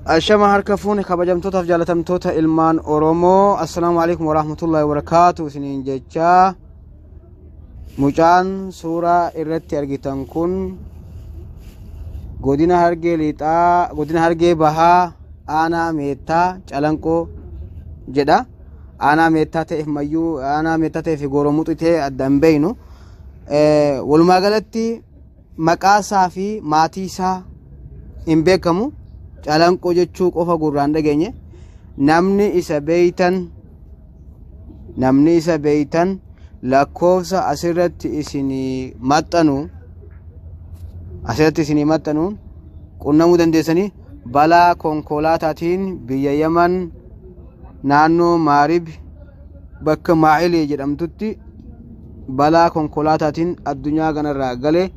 Ashama harka fuuni kabajamtootaaf jaalatamtoota ilmaan Oromoo, assalaamu alaykum warahmatullahi wabarakaatu. Isiniin jecha mucaan suuraa irratti argitan kun godina Hargee Lixaa, godina Hargee Bahaa, aanaa Meettaa Calanqoo jedha. Aanaa Meettaa ta'eef mayyuu aanaa Meettaa ta'eef Gooromuuxi ta'e addan beeynu. Walumaa galatti maqaa isaa fi maatii isaa hin beekamu. Calanqoo jechuu qofa gurraan dhageenye. Namni isa beeytan lakkoofsa asirratti isinii maxxanuun qunnamuu dandeessanii balaa konkolaataatiin biyya Yaman naannoo Maarib bakka Maa'ilii jedhamtutti balaa konkolaataatiin addunyaa kanarraa gale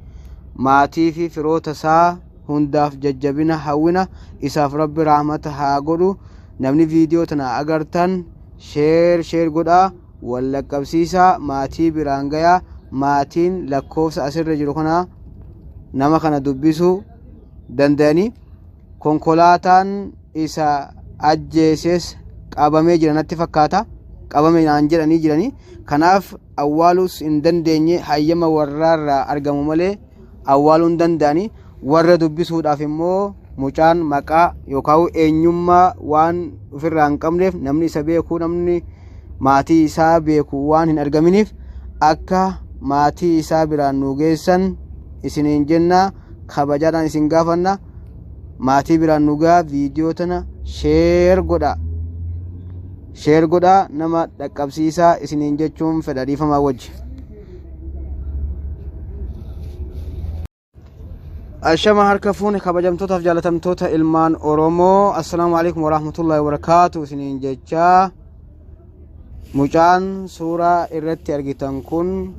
maatii fi firoota isaa hundaaf jajjabina hawwina isaaf rabbi rahmata haa godhu. Namni viidiyoo tana agartan sheer godhaa, wal laqqabsiisaa, maatii biraan gayaa. Maatiin lakkoofsa asirra jiru kana nama kana dubbisuu danda'anii. Konkolaataan isa ajjeeses qabamee jira natti fakkaata. Qabame naan jedhanii jiranii. Kanaaf awwaalus hin dandeenye, hayyama warraarraa argamu malee awwaaluu hin danda'anii. Warra dubbisuudhaaf immoo mucaan maqaa yookaan eenyummaa waan ofirraa hin qabneef namni isa beeku, namni maatii isaa beeku waan hin argaminiif akka maatii isaa biraan nu geessan isiniin jenna. Kabajaadhaan isin gaafanna. Maatii biraan nu gaa viidiyoo tana sheer godhaa, nama dhaqqabsiisaa isiniin jechuun fedha dhiifamaa wajji. Ashama harka fuuni kabajamtootaaf jaalatamtoota ilmaan Oromoo, assalaamu alaykum warahmatullahi wabarakaatu. Isiniin jecha mucaan suuraa irratti argitan kun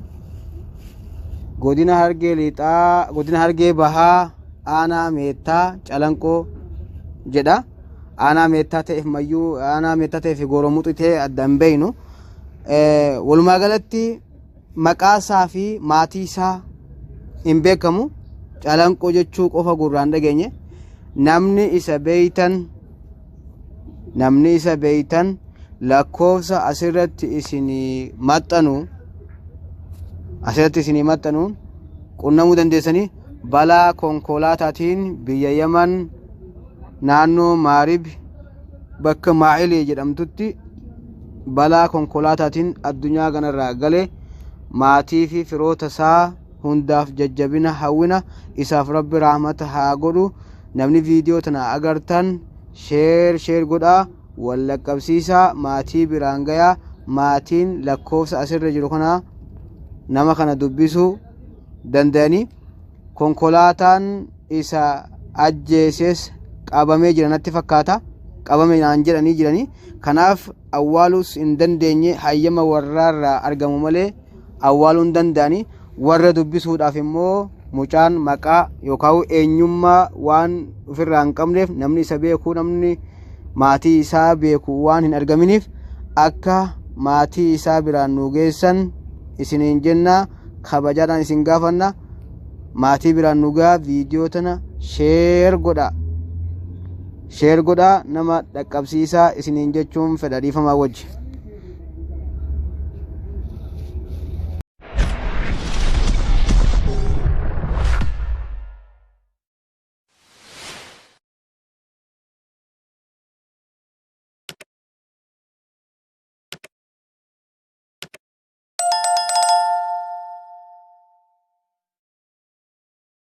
godina Hargee Lixaa, godina Hargee Bahaa, aanaa Meettaa Calanqoo jedha. Aanaa Meettaa ta'eef mayyuu aanaa Meettaa ta'eef Gooromuuxi ta'e addan beeynu. Walumaa galatti maqaa isaa fi maatii isaa hin beekamu. Calanqoo jechuu qofa gurraan dhageenye. Namni isa beeytan lakkoofsa asirratti isinii maxxanuun qunnamuu dandeessanii balaa konkolaataatiin biyya Yaman naannoo Maarib bakka Maa'ilii jedhamtutti balaa konkolaataatiin addunyaa kanarraa gale maatii fi firoota isaa hundaaf jajjabina hawwina isaaf rabbi rahmata haa godhu. Namni viidiyoo tana agartan sheer godhaa, wal laqqabsiisaa, maatii biraan gayaa. Maatiin lakkoofsa asirra jiru kana nama kana dubbisuu danda'anii. Konkolaataan isa ajjeeses qabamee jira natti fakkaata. Qabame naan jedhanii jiranii. Kanaaf awwaalus hin dandeenye, hayyama warraarraa argamu malee awwaaluu hin danda'anii. Warra dubbisuudhaaf immoo mucaan maqaa yookaan eenyummaa waan ofirraa hin qabneef namni isa beeku, namni maatii isaa beeku waan hin argaminiif akka maatii isaa biraan nu geessan isiniin jenna. Kabajaadhaan isin gaafanna. Maatii biraan nu gaa viidiyoo tana sheer godhaa, nama dhaqqabsiisaa isiniin jechuun fedha dhiifamaa wajji.